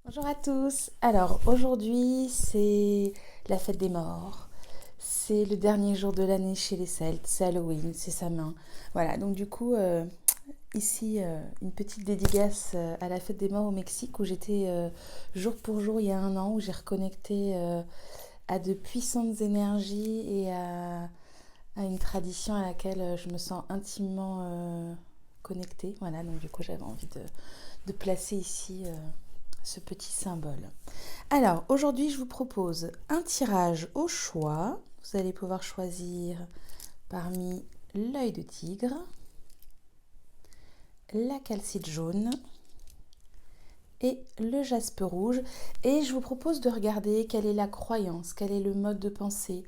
Bonjour à tous. Alors aujourd'hui c'est la fête des morts. C'est le dernier jour de l'année chez les Celtes. C'est Halloween, c'est Samhain. Voilà, donc du coup ici une petite dédicace à la fête des morts au Mexique où j'étais jour pour jour il y a un an où j'ai reconnecté à de puissantes énergies et à une tradition à laquelle je me sens intimement connectée. Voilà, donc du coup j'avais envie de placer ici ce petit symbole. Alors, aujourd'hui, je vous propose un tirage au choix. Vous allez pouvoir choisir parmi l'œil de tigre, la calcite jaune et le jaspe rouge. Et je vous propose de regarder quelle est la croyance, quel est le mode de pensée,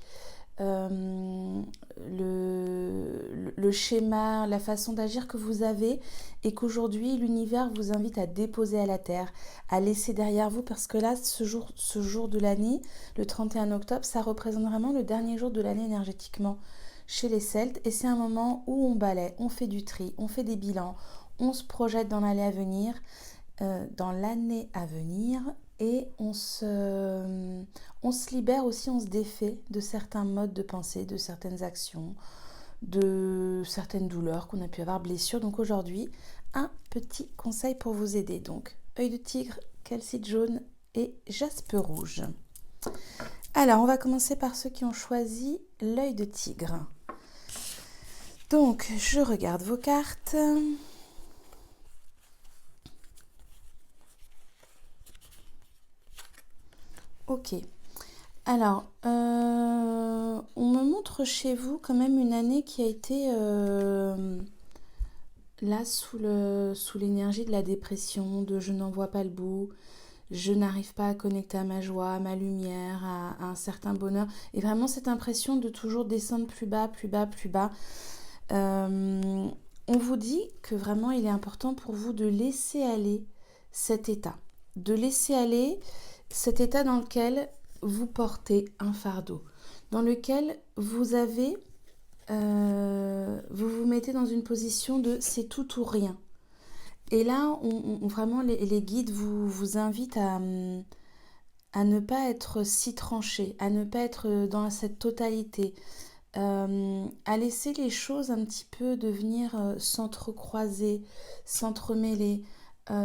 euh, le schéma, la façon d'agir que vous avez et qu'aujourd'hui l'univers vous invite à déposer à la terre, à laisser derrière vous parce que là, ce jour de l'année, le 31 octobre, ça représente vraiment le dernier jour de l'année énergétiquement chez les Celtes et c'est un moment où on balaie, on fait du tri, on fait des bilans, on se projette dans l'année à venir et on se libère aussi, on se défait de certains modes de pensée, de certaines actions, de certaines douleurs qu'on a pu avoir, blessures. Donc aujourd'hui, un petit conseil pour vous aider. Donc, œil de tigre, calcite jaune et jaspe rouge. Alors, on va commencer par ceux qui ont choisi l'œil de tigre. Donc, je regarde vos cartes. Ok. Alors, on me montre chez vous quand même une année qui a été là sous l'énergie de la dépression, de je n'en vois pas le bout, je n'arrive pas à connecter à ma joie, à ma lumière, à un certain bonheur. Et vraiment cette impression de toujours descendre plus bas, plus bas, plus bas. Euh, on vous dit que vraiment il est important pour vous de laisser aller cet état. De laisser aller cet état dans lequel vous portez un fardeau, dans lequel vous vous mettez dans une position de c'est tout ou rien. Et là, vraiment, les guides vous invitent à ne pas être si tranché, à ne pas être dans cette totalité, à laisser les choses un petit peu devenir s'entrecroiser, s'entremêler.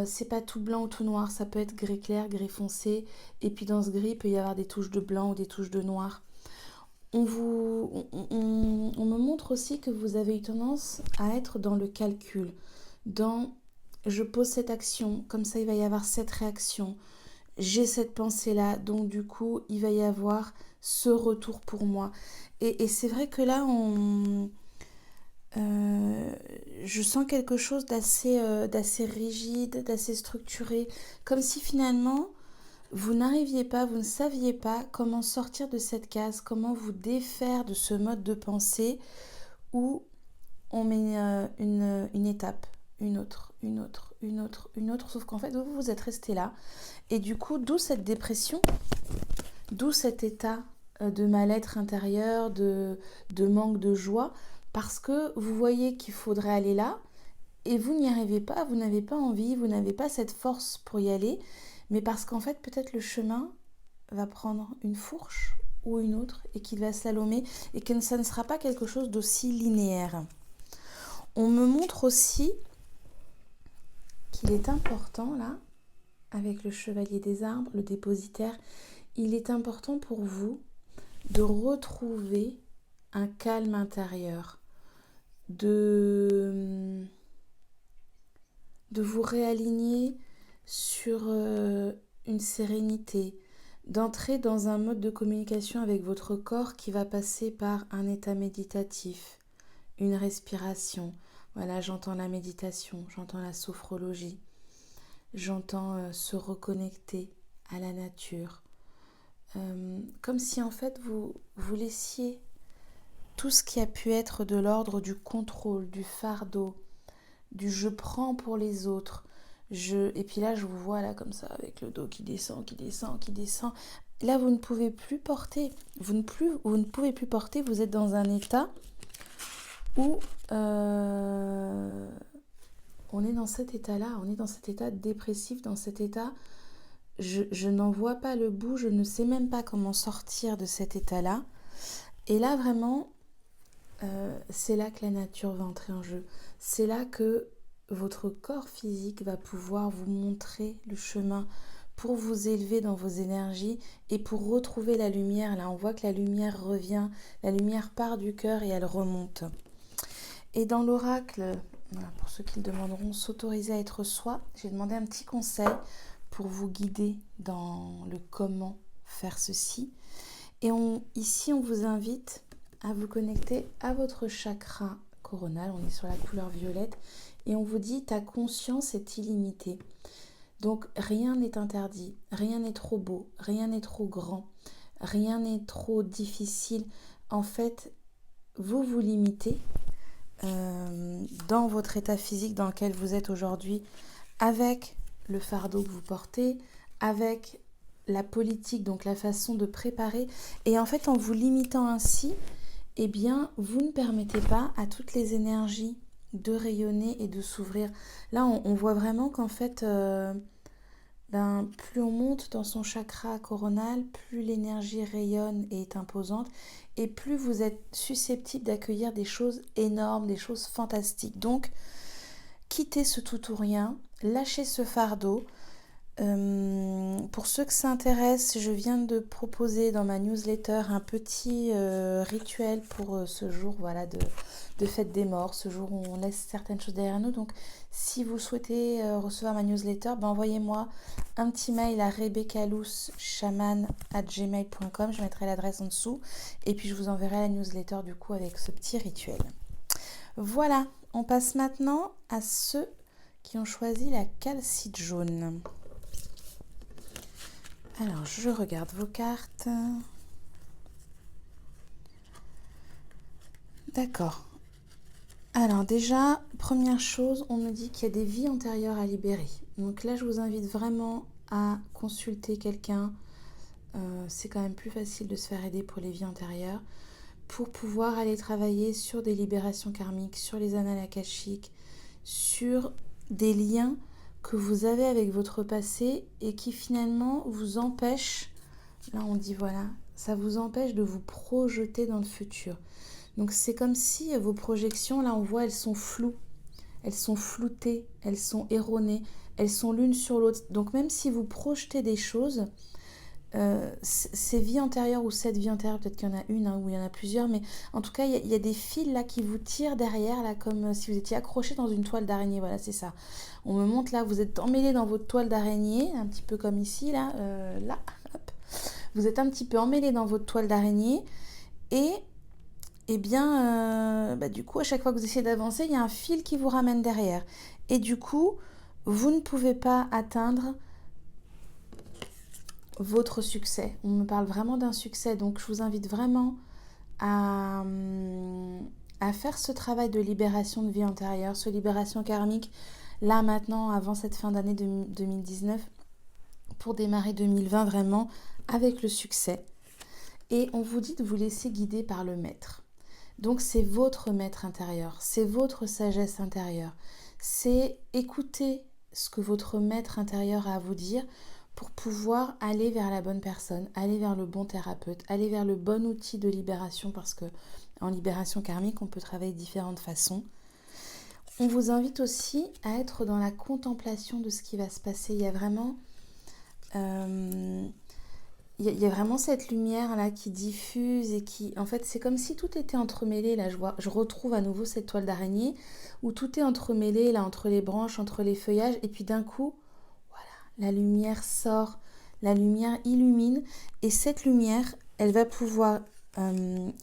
C'est pas tout blanc ou tout noir, ça peut être gris clair, gris foncé, et puis dans ce gris, il peut y avoir des touches de blanc ou des touches de noir. On me montre aussi que vous avez eu tendance à être dans le calcul, dans je pose cette action, comme ça il va y avoir cette réaction, j'ai cette pensée-là, donc du coup il va y avoir ce retour pour moi. Et c'est vrai que là, je sens quelque chose d'assez rigide, d'assez structuré, comme si finalement vous n'arriviez pas, vous ne saviez pas comment sortir de cette case, comment vous défaire de ce mode de pensée où on met une étape, une autre, une autre, une autre, une autre, sauf qu'en fait vous vous êtes resté là. Et du coup, d'où cette dépression, d'où cet état de mal-être intérieur, de manque de joie, parce que vous voyez qu'il faudrait aller là, et vous n'y arrivez pas, vous n'avez pas envie, vous n'avez pas cette force pour y aller, mais parce qu'en fait peut-être le chemin va prendre une fourche ou une autre et qu'il va slalomer et que ça ne sera pas quelque chose d'aussi linéaire. On me montre aussi qu'il est important là, avec le chevalier des arbres, le dépositaire, il est important pour vous de retrouver un calme intérieur, de, de vous réaligner sur une sérénité, d'entrer dans un mode de communication avec votre corps qui va passer par un état méditatif, une respiration. Voilà, j'entends la méditation, j'entends la sophrologie, j'entends se reconnecter à la nature. Comme si en fait vous laissiez tout ce qui a pu être de l'ordre du contrôle, du fardeau, du je prends pour les autres. Et puis là, je vous vois là comme ça, avec le dos qui descend, qui descend, qui descend. Là, vous ne pouvez plus porter. Vous ne pouvez plus porter. Vous êtes dans un état où on est dans cet état-là. On est dans cet état dépressif, dans cet état je n'en vois pas le bout, je ne sais même pas comment sortir de cet état-là. Et là, vraiment, c'est là que la nature va entrer en jeu. C'est là que votre corps physique va pouvoir vous montrer le chemin pour vous élever dans vos énergies et pour retrouver la lumière. Là, on voit que la lumière revient, la lumière part du cœur et elle remonte. Et dans l'oracle, pour ceux qui le demanderont, s'autoriser à être soi, j'ai demandé un petit conseil pour vous guider dans le comment faire ceci. Et ici, on vous invite à vous connecter à votre chakra coronal. On est sur la couleur violette. Et on vous dit, ta conscience est illimitée. Donc, rien n'est interdit, rien n'est trop beau, rien n'est trop grand, rien n'est trop difficile. En fait, vous vous limitez dans votre état physique dans lequel vous êtes aujourd'hui, avec le fardeau que vous portez, avec la politique, donc la façon de préparer. Et en fait, en vous limitant ainsi, eh bien, vous ne permettez pas à toutes les énergies de rayonner et de s'ouvrir. Là, on voit vraiment qu'en fait, plus on monte dans son chakra coronal, plus l'énergie rayonne et est imposante, et plus vous êtes susceptible d'accueillir des choses énormes, des choses fantastiques. Donc, quittez ce tout ou rien, lâchez ce fardeau. Pour ceux que ça intéresse, je viens de proposer dans ma newsletter un petit rituel pour ce jour de fête des morts, ce jour où on laisse certaines choses derrière nous. Donc si vous souhaitez recevoir ma newsletter, envoyez-moi un petit mail à rebeccalouschechaman@gmail.com, je mettrai l'adresse en dessous et puis je vous enverrai la newsletter du coup avec ce petit rituel. Voilà, on passe maintenant à ceux qui ont choisi la calcite jaune. Alors, je regarde vos cartes. D'accord. Alors déjà, première chose, on me dit qu'il y a des vies antérieures à libérer. Donc là, je vous invite vraiment à consulter quelqu'un. C'est quand même plus facile de se faire aider pour les vies antérieures, pour pouvoir aller travailler sur des libérations karmiques, sur les annales akashiques, sur des liens que vous avez avec votre passé et qui finalement vous empêchent, là on dit voilà, ça vous empêche de vous projeter dans le futur. Donc c'est comme si vos projections, là on voit, elles sont floues, elles sont floutées, elles sont erronées, elles sont l'une sur l'autre. Donc même si vous projetez des choses, ces vies antérieures ou cette vie antérieure, peut-être qu'il y en a une ou il y en a plusieurs, mais en tout cas il y a des fils là qui vous tirent derrière, là comme si vous étiez accroché dans une toile d'araignée. Voilà, c'est ça. On me montre là, vous êtes emmêlé dans votre toile d'araignée, un petit peu comme ici là, hop. Vous êtes un petit peu emmêlé dans votre toile d'araignée et bien du coup à chaque fois que vous essayez d'avancer, il y a un fil qui vous ramène derrière et du coup vous ne pouvez pas atteindre votre succès. On me parle vraiment d'un succès, donc je vous invite vraiment à faire ce travail de libération de vie antérieure, ce libération karmique, là maintenant, avant cette fin d'année 2019, pour démarrer 2020 vraiment avec le succès. Et on vous dit de vous laisser guider par le maître. Donc c'est votre maître intérieur, c'est votre sagesse intérieure, c'est écouter ce que votre maître intérieur a à vous dire pour pouvoir aller vers la bonne personne, aller vers le bon thérapeute, aller vers le bon outil de libération, parce que en libération karmique, on peut travailler de différentes façons. On vous invite aussi à être dans la contemplation de ce qui va se passer. Il y a vraiment, cette lumière là qui diffuse et qui, en fait, c'est comme si tout était entremêlé. Là, je retrouve à nouveau cette toile d'araignée où tout est entremêlé là entre les branches, entre les feuillages, et puis d'un coup, la lumière sort, la lumière illumine et cette lumière, elle va pouvoir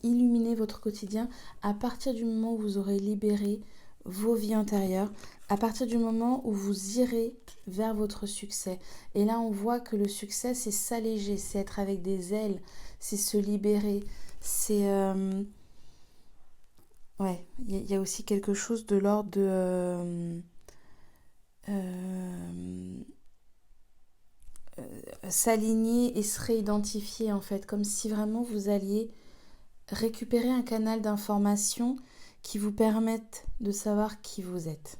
illuminer votre quotidien à partir du moment où vous aurez libéré vos vies antérieures, à partir du moment où vous irez vers votre succès. Et là, on voit que le succès, c'est s'alléger, c'est être avec des ailes, c'est se libérer, c'est... Ouais, il y a aussi quelque chose de l'ordre de... s'aligner et se réidentifier en fait, comme si vraiment vous alliez récupérer un canal d'information qui vous permette de savoir qui vous êtes.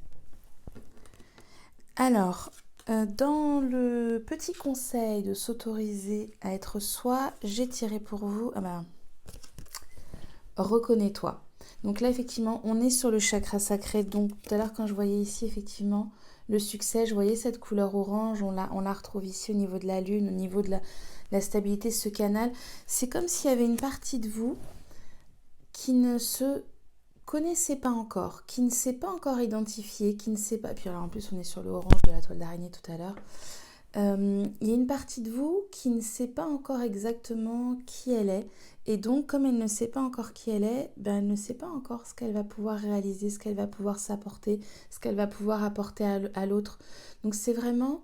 Alors, Dans le petit conseil de s'autoriser à être soi, j'ai tiré pour vous, reconnais-toi. Donc là, effectivement, on est sur le chakra sacré. Donc tout à l'heure, quand je voyais ici, effectivement, le succès, je voyais cette couleur orange, on la retrouve ici au niveau de la lune, au niveau de la stabilité, ce canal. C'est comme s'il y avait une partie de vous qui ne se connaissait pas encore, qui ne s'est pas encore identifié, qui ne sait pas... Puis alors en plus, on est sur le orange de la toile d'araignée tout à l'heure. Il y a une partie de vous qui ne sait pas encore exactement qui elle est. Et donc, comme elle ne sait pas encore qui elle est, elle ne sait pas encore ce qu'elle va pouvoir réaliser, ce qu'elle va pouvoir s'apporter, ce qu'elle va pouvoir apporter à l'autre. Donc, c'est vraiment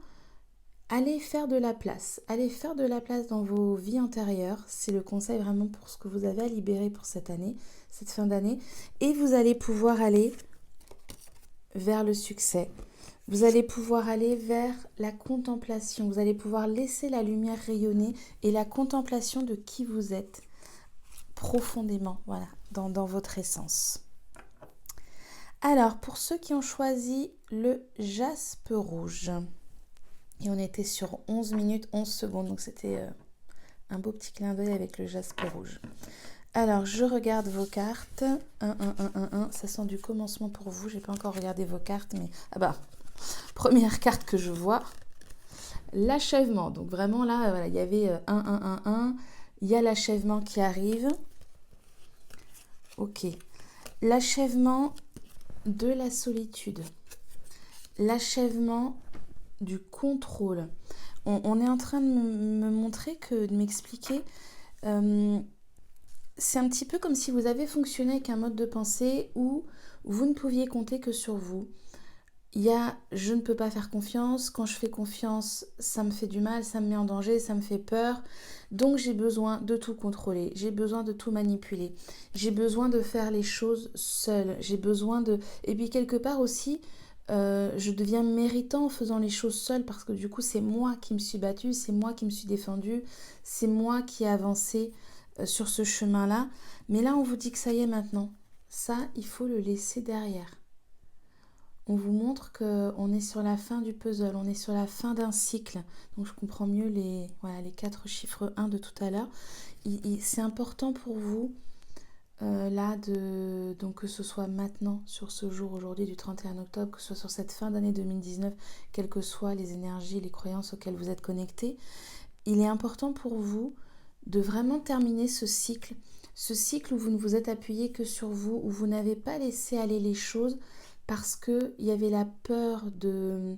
aller faire de la place. Aller faire de la place dans vos vies antérieures. C'est le conseil vraiment pour ce que vous avez à libérer pour cette année, cette fin d'année. Et vous allez pouvoir aller vers le succès. Vous allez pouvoir aller vers la contemplation. Vous allez pouvoir laisser la lumière rayonner et la contemplation de qui vous êtes profondément, voilà, dans votre essence. Alors, pour ceux qui ont choisi le jaspe rouge, et on était sur 11 minutes 11 secondes, donc c'était un beau petit clin d'œil avec le jaspe rouge. Alors, je regarde vos cartes. 1, ça sent du commencement pour vous. J'ai pas encore regardé vos cartes, mais... première carte que je vois, l'achèvement. Donc vraiment là, voilà, il y avait 1. Il y a l'achèvement qui arrive. Ok. L'achèvement de la solitude. L'achèvement du contrôle. On est en train de me montrer de m'expliquer... c'est un petit peu comme si vous avez fonctionné avec un mode de pensée où vous ne pouviez compter que sur vous. Il y a je ne peux pas faire confiance, quand je fais confiance, ça me fait du mal, ça me met en danger, ça me fait peur. Donc j'ai besoin de tout contrôler, j'ai besoin de tout manipuler, j'ai besoin de faire les choses seule, j'ai besoin de... Et puis quelque part aussi, je deviens méritant en faisant les choses seule parce que du coup c'est moi qui me suis battue, c'est moi qui me suis défendue, c'est moi qui ai avancé sur ce chemin-là. Mais là on vous dit que ça y est maintenant, ça il faut le laisser derrière. On vous montre qu'on est sur la fin du puzzle, on est sur la fin d'un cycle. Donc je comprends mieux les 4 chiffres 1 de tout à l'heure. C'est important pour vous, donc que ce soit maintenant, sur ce jour aujourd'hui du 31 octobre, que ce soit sur cette fin d'année 2019, quelles que soient les énergies, les croyances auxquelles vous êtes connectés, il est important pour vous de vraiment terminer ce cycle où vous ne vous êtes appuyé que sur vous, où vous n'avez pas laissé aller les choses, parce qu'il y avait la peur de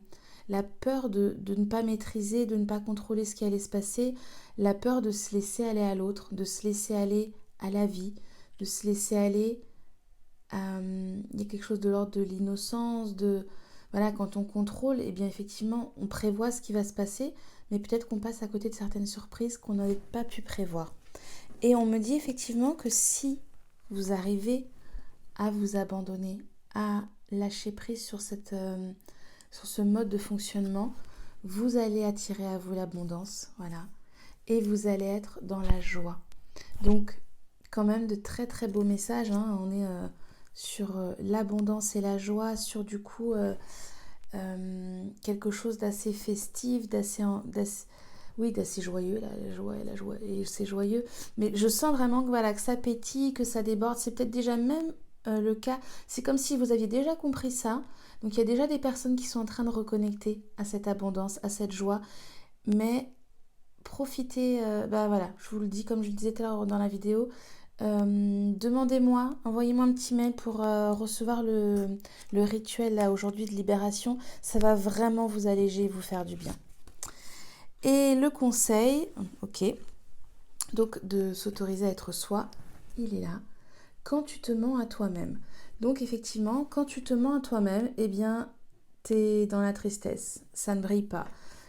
ne pas maîtriser, de ne pas contrôler ce qui allait se passer, la peur de se laisser aller à l'autre, de se laisser aller à la vie, de se laisser aller à... Il y a quelque chose de l'ordre de l'innocence, voilà, quand on contrôle, eh bien effectivement, on prévoit ce qui va se passer, mais peut-être qu'on passe à côté de certaines surprises qu'on n'avait pas pu prévoir. Et on me dit effectivement que si vous arrivez à vous abandonner, à lâcher prise sur ce mode de fonctionnement, vous allez attirer à vous l'abondance, voilà, et vous allez être dans la joie. Donc, quand même de très très beaux messages, hein. On est sur l'abondance et la joie, sur du coup quelque chose d'assez festif, d'assez joyeux, la joie, et c'est joyeux. Mais je sens vraiment que, voilà, que ça pétille, que ça déborde. C'est peut-être déjà même le cas. C'est comme si vous aviez déjà compris ça. Donc il y a déjà des personnes qui sont en train de reconnecter à cette abondance, à cette joie. Mais profitez, voilà, je vous le dis comme je le disais tout à l'heure dans la vidéo. Demandez-moi, envoyez-moi un petit mail pour recevoir le rituel là aujourd'hui de libération. Ça va vraiment vous alléger et vous faire du bien. Et le conseil, ok, donc de s'autoriser à être soi, il est là. Quand tu te mens à toi-même. Donc effectivement, quand tu te mens à toi-même, eh bien, t'es dans la tristesse. Ça ne brille pas.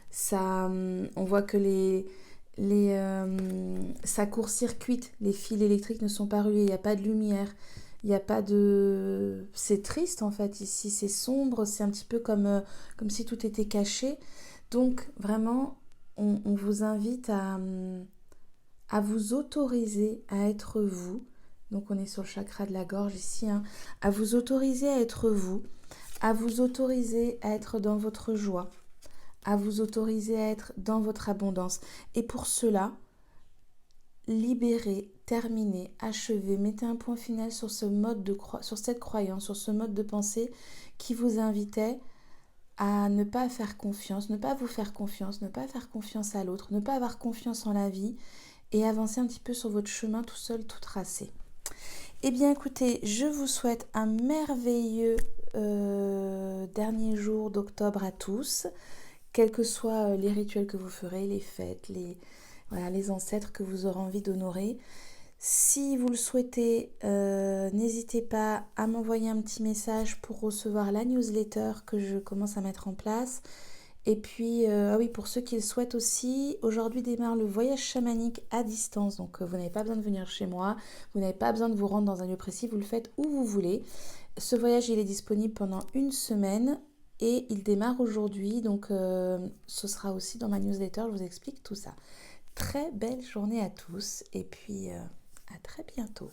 Ça, on voit que ça court-circuite. Les fils électriques ne sont pas rués. Il n'y a pas de lumière. Il n'y a pas de... C'est triste en fait ici. C'est sombre. C'est un petit peu comme si tout était caché. Donc vraiment, on vous invite à vous autoriser à être vous. Donc on est sur le chakra de la gorge ici, hein. À vous autoriser à être vous, à vous autoriser à être dans votre joie, à vous autoriser à être dans votre abondance. Et pour cela, libérez, terminez, achevez, mettez un point final sur sur cette croyance, sur ce mode de pensée qui vous invitait à ne pas faire confiance, ne pas vous faire confiance, ne pas faire confiance à l'autre, ne pas avoir confiance en la vie et avancer un petit peu sur votre chemin tout seul, tout tracé. Eh bien écoutez, je vous souhaite un merveilleux dernier jour d'octobre à tous, quels que soient les rituels que vous ferez, les fêtes, les ancêtres que vous aurez envie d'honorer. Si vous le souhaitez, n'hésitez pas à m'envoyer un petit message pour recevoir la newsletter que je commence à mettre en place. Et puis, pour ceux qui le souhaitent aussi, aujourd'hui démarre le voyage chamanique à distance. Donc, vous n'avez pas besoin de venir chez moi, vous n'avez pas besoin de vous rendre dans un lieu précis, vous le faites où vous voulez. Ce voyage, il est disponible pendant une semaine et il démarre aujourd'hui. Donc, ce sera aussi dans ma newsletter, je vous explique tout ça. Très belle journée à tous et puis à très bientôt.